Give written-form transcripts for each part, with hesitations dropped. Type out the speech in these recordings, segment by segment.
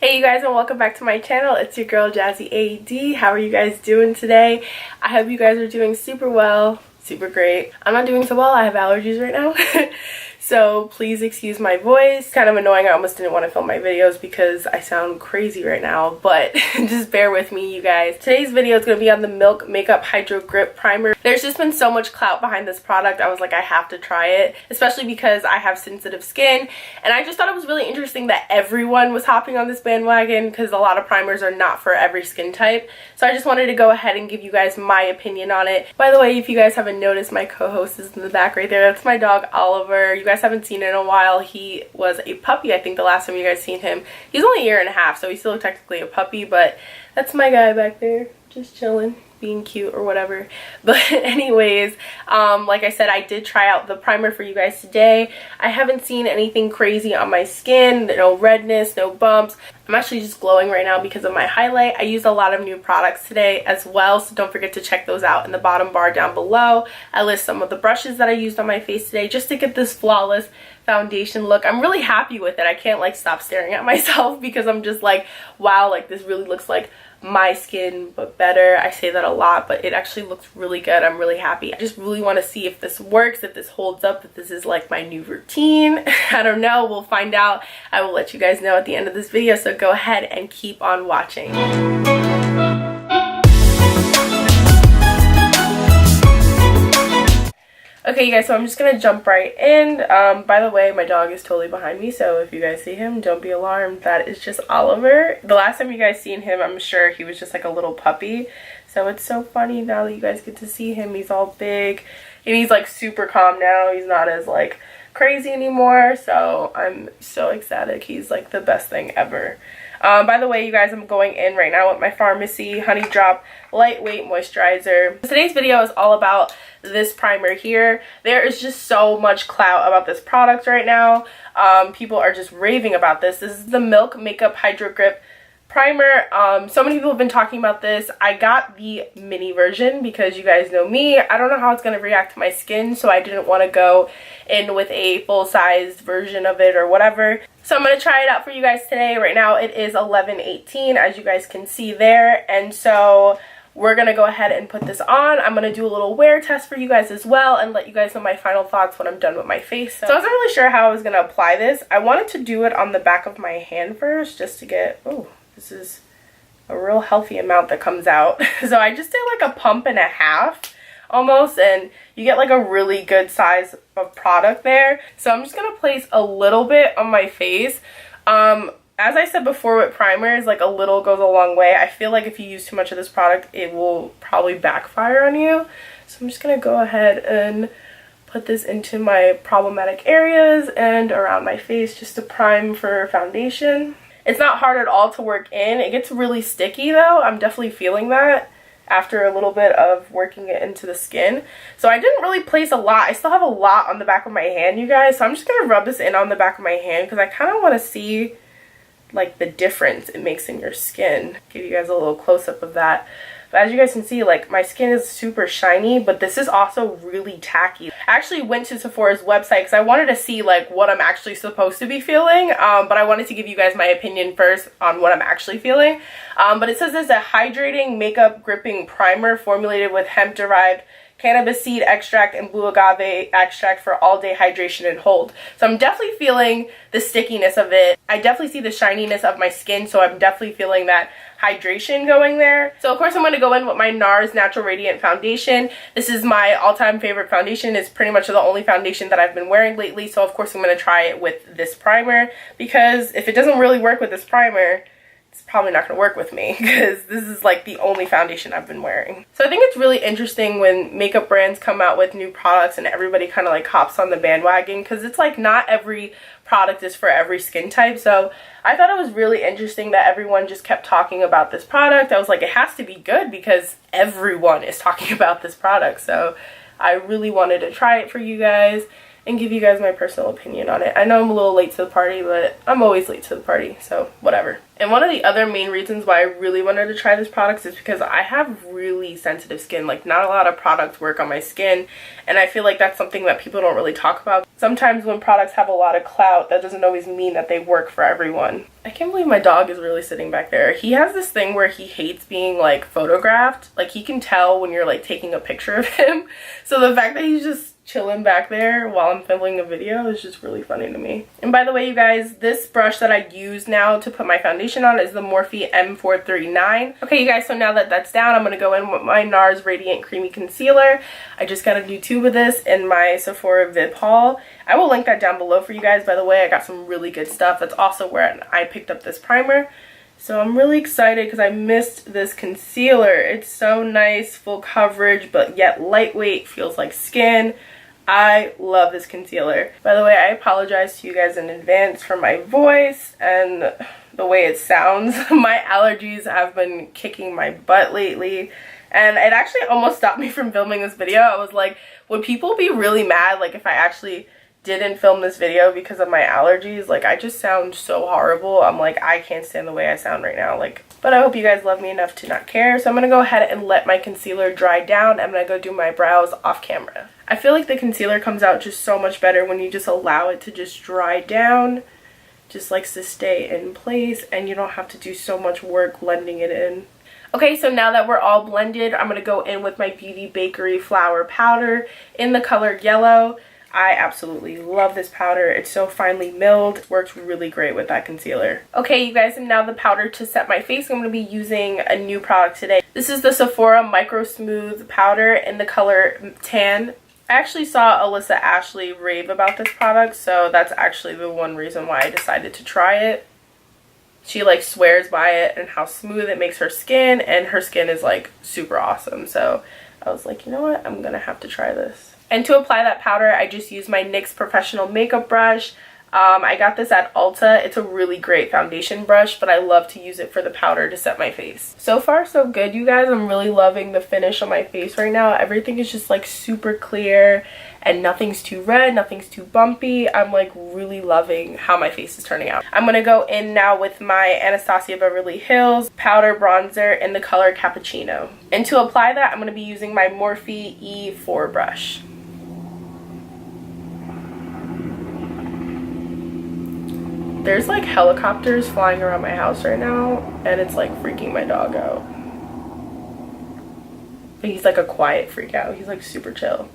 Hey you guys, and welcome back to my channel. It's your girl JazzyAD. How are you guys doing today? I hope you guys are doing super well, super great. I'm not doing so well. I have allergies right now. So please excuse my voice. Kind of annoying. I almost didn't want to film my videos because I sound crazy right now, but just bear with me, you guys. Today's video is going to be on the Milk Makeup Hydro Grip Primer. There's just been so much clout behind this product. I was like, I have to try it, especially because I have sensitive skin. And I just thought it was really interesting that everyone was hopping on this bandwagon because a lot of primers are not for every skin type. So I just wanted to go ahead and give you guys my opinion on it. By the way, if you guys haven't noticed, my co-host is in the back right there. That's my dog, Oliver. You guys haven't seen it in a while. He was a puppy, I think, the last time you guys seen him. He's only a year and a half, so he's still technically a puppy, but that's my guy back there, just chilling, being cute or whatever. But anyways, like I said, I did try out the primer for you guys today. I haven't seen anything crazy on my skin, no redness, no bumps. I'm actually just glowing right now because of my highlight. I used a lot of new products today as well, so don't forget to check those out in the bottom bar down below. I list some of the brushes that I used on my face today just to get this flawless foundation look. I'm really happy with it. I can't like stop staring at myself because I'm just like, wow, like this really looks like my skin but better. I say that a lot, but it actually looks really good. I'm really happy. I just really want to see if this works, if this holds up, if this is like my new routine. I don't know. We'll find out. I will let you guys know at the end of this video, so go ahead and keep on watching. Okay, you guys, so I'm just gonna jump right in. By the way, my dog is totally behind me, so if you guys see him, don't be alarmed. That is just Oliver. The last time you guys seen him, I'm sure he was just like a little puppy. So it's so funny now that you guys get to see him. He's all big, and he's like super calm now. He's not as like crazy anymore, so I'm so ecstatic. He's like the best thing ever. By the way, you guys, I'm going in right now with my FARMACY Honey Drop Lightweight Moisturizer. Today's video is all about this primer here. There is just so much clout about this product right now. People are just raving about this. This is the Milk Makeup Hydro Grip Primer. So many people have been talking about this. I got the mini version because you guys know me. I don't know how it's going to react to my skin, so I didn't want to go in with a full-sized version of it or whatever. So I'm going to try it out for you guys today. Right now it is 11:18, as you guys can see there. And so we're going to go ahead and put this on. I'm going to do a little wear test for you guys as well and let you guys know my final thoughts when I'm done with my face. So I wasn't really sure how I was going to apply this. I wanted to do it on the back of my hand first just to get, oh, this is a real healthy amount that comes out. So I just did like a pump and a half almost, and you get like a really good size of product there. So I'm just gonna place a little bit on my face. As I said before with primers, like a little goes a long way. I feel like if you use too much of this product, it will probably backfire on you. So I'm just gonna go ahead and put this into my problematic areas and around my face just to prime for foundation. It's not hard at all to work in. It gets really sticky though. I'm definitely feeling that after a little bit of working it into the skin. So I didn't really place a lot. I still have a lot on the back of my hand, you guys. So I'm just going to rub this in on the back of my hand because I kind of want to see like the difference it makes in your skin. Give you guys a little close-up of that. But as you guys can see, like my skin is super shiny, but this is also really tacky. I actually went to Sephora's website because I wanted to see like what I'm actually supposed to be feeling, but I wanted to give you guys my opinion first on what I'm actually feeling. But it says it's a hydrating makeup gripping primer formulated with hemp-derived cannabis seed extract and blue agave extract for all-day hydration and hold. So I'm definitely feeling the stickiness of it. I definitely see the shininess of my skin, so I'm definitely feeling that hydration going there. So of course I'm going to go in with my NARS Natural Radiant Foundation. This is my all-time favorite foundation. It's pretty much the only foundation that I've been wearing lately, so of course I'm going to try it with this primer because if it doesn't really work with this primer, it's probably not going to work with me because this is like the only foundation I've been wearing. So I think it's really interesting when makeup brands come out with new products and everybody kind of like hops on the bandwagon because it's like not every product is for every skin type. So I thought it was really interesting that everyone just kept talking about this product. I was like, it has to be good because everyone is talking about this product. So I really wanted to try it for you guys and give you guys my personal opinion on it. I know I'm a little late to the party, but I'm always late to the party, so whatever. And one of the other main reasons why I really wanted to try this product is because I have really sensitive skin. Like, not a lot of products work on my skin, and I feel like that's something that people don't really talk about. Sometimes when products have a lot of clout, that doesn't always mean that they work for everyone. I can't believe my dog is really sitting back there. He has this thing where he hates being like photographed. Like, he can tell when you're like taking a picture of him. So the fact that he's just chilling back there while I'm filming a video is just really funny to me. And by the way, you guys, this brush that I use now to put my foundation on is the Morphe M439. Okay, you guys, so now that that's down, I'm going to go in with my NARS Radiant Creamy Concealer. I just got a new tube of this in my Sephora VIP haul. I will link that down below for you guys. By the way, I got some really good stuff. That's also where I picked up this primer. So I'm really excited because I missed this concealer. It's so nice, full coverage, but yet lightweight, feels like skin. I love this concealer. By the way, I apologize to you guys in advance for my voice and the way it sounds. My allergies have been kicking my butt lately, and it actually almost stopped me from filming this video. I was like, would people be really mad like if I actually didn't film this video because of my allergies? Like, I just sound so horrible. I'm like, I can't stand the way I sound right now. Like, but I hope you guys love me enough to not care. So I'm gonna go ahead and let my concealer dry down. I'm gonna go do my brows off camera. I feel like the concealer comes out just so much better when you just allow it to just dry down, just likes to stay in place, and you don't have to do so much work blending it in. Okay, so now that we're all blended, I'm gonna go in with my Beauty Bakery Flour Powder in the color Yellow. I absolutely love this powder. It's so finely milled. Works really great with that concealer. Okay, you guys, and now the powder to set my face. I'm going to be using a new product today. This is the Sephora MicroSmooth powder in the color Tan. I actually saw Alyssa Ashley rave about this product, so that's actually the one reason why I decided to try it. She like swears by it and how smooth it makes her skin, and her skin is like super awesome. So I was like, you know what? I'm going to have to try this. And to apply that powder, I just use my NYX Professional Makeup Brush. I got this at Ulta. It's a really great foundation brush, but I love to use it for the powder to set my face. So far, so good, you guys. I'm really loving the finish on my face right now. Everything is just like super clear and nothing's too red, nothing's too bumpy. I'm like really loving how my face is turning out. I'm going to go in now with my ANASTASIA Beverly Hills powder bronzer in the color Cappuccino. And to apply that, I'm going to be using my Morphe E4 brush. There's like helicopters flying around my house right now, and it's like freaking my dog out. But he's like a quiet freak out. He's like super chill.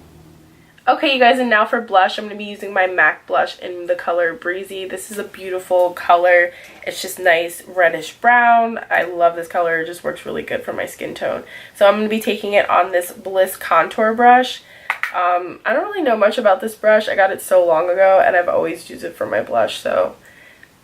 Okay, you guys, and now for blush, I'm going to be using my MAC blush in the color Breezy. This is a beautiful color. It's just nice reddish brown. I love this color. It just works really good for my skin tone. So I'm going to be taking it on this Bliss contour brush. I don't really know much about this brush. I got it so long ago, and I've always used it for my blush, so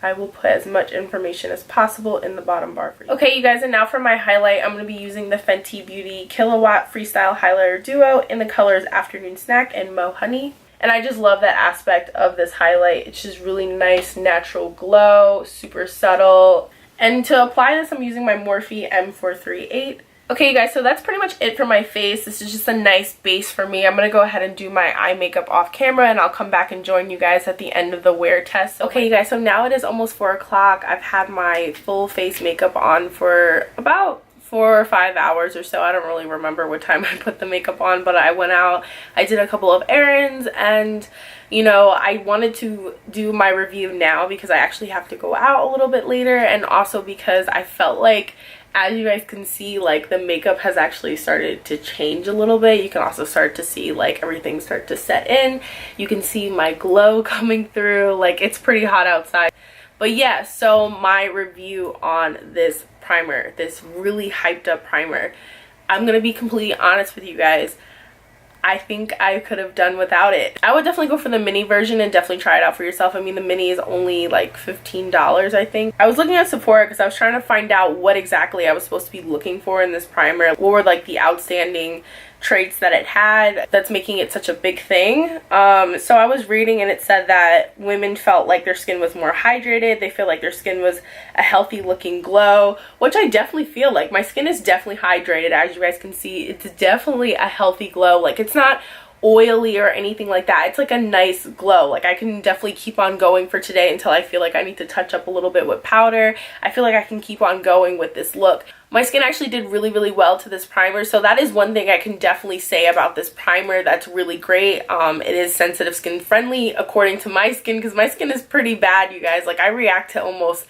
I will put as much information as possible in the bottom bar for you. Okay, you guys, and now for my highlight, I'm going to be using the Fenty Beauty Killawatt Freestyle Highlighter Duo in the colors Afternoon Snack and Mo Hunny. And I just love that aspect of this highlight. It's just really nice, natural glow, super subtle. And to apply this, I'm using my Morphe M438. Okay, you guys, so that's pretty much it for my face. This is just a nice base for me. I'm going to go ahead and do my eye makeup off camera, and I'll come back and join you guys at the end of the wear test. Okay, you guys, so now it is almost 4 o'clock. I've had my full face makeup on for about 4 or 5 hours or so. I don't really remember what time I put the makeup on, but I went out, I did a couple of errands, and you know, I wanted to do my review now because I actually have to go out a little bit later, and also because I felt like, as you guys can see, like the makeup has actually started to change a little bit. You can also start to see like everything start to set in. You can see my glow coming through. Like, it's pretty hot outside. But yeah, so my review on this primer, this really hyped up primer, I'm gonna be completely honest with you guys. I think I could have done without it. I would definitely go for the mini version and definitely try it out for yourself. I mean, the mini is only like $15, I think. I was looking at Sephora because I was trying to find out what exactly I was supposed to be looking for in this primer. What were like the outstanding traits that it had that's making it such a big thing. So I was reading, and it said that women felt like their skin was more hydrated. They feel like their skin was a healthy looking glow, which I definitely feel like. My skin is definitely hydrated. As you guys can see, it's definitely a healthy glow. Like, it's not oily or anything like that. It's like a nice glow. Like I can definitely keep on going for today until I feel like I need to touch up a little bit with powder. I feel like I can keep on going with this look. My skin actually did really well to this primer, so that is one thing I can definitely say about this primer that's really great. It is sensitive skin friendly according to my skin, because my skin is pretty bad, you guys. Like I react to almost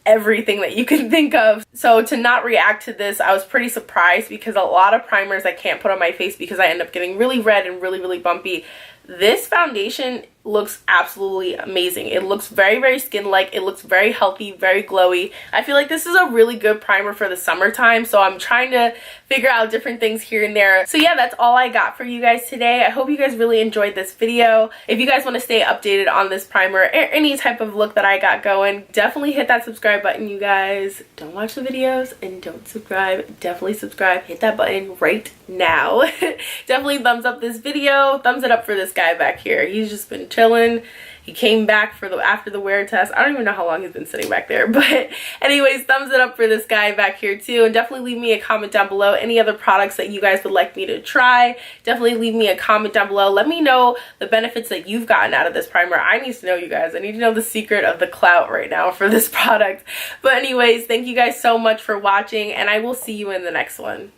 everything that you can think of. So to not react to this, I was pretty surprised, because a lot of primers I can't put on my face because I end up getting really red and really bumpy. This foundation looks absolutely amazing. It looks very skin-like. It looks very healthy, very glowy. I feel like this is a really good primer for the summertime, so I'm trying to figure out different things here and there. So yeah, that's all I got for you guys today. I hope you guys really enjoyed this video. If you guys want to stay updated on this primer or any type of look that I got going, definitely hit that subscribe button, you guys. Don't watch the videos and don't subscribe. Definitely subscribe. Hit that button right now. Definitely thumbs up this video. Thumbs it up for this guy back here. He's just been chilling. He came back for after the wear test. I don't even know how long he's been sitting back there, but anyways, thumbs it up for this guy back here too. And definitely leave me a comment down below any other products that you guys would like me to try. Definitely leave me a comment down below. Let me know the benefits that you've gotten out of this primer. I need to know, you guys. I need to know the secret of the clout right now for this product. But anyways, thank you guys so much for watching, and I will see you in the next one.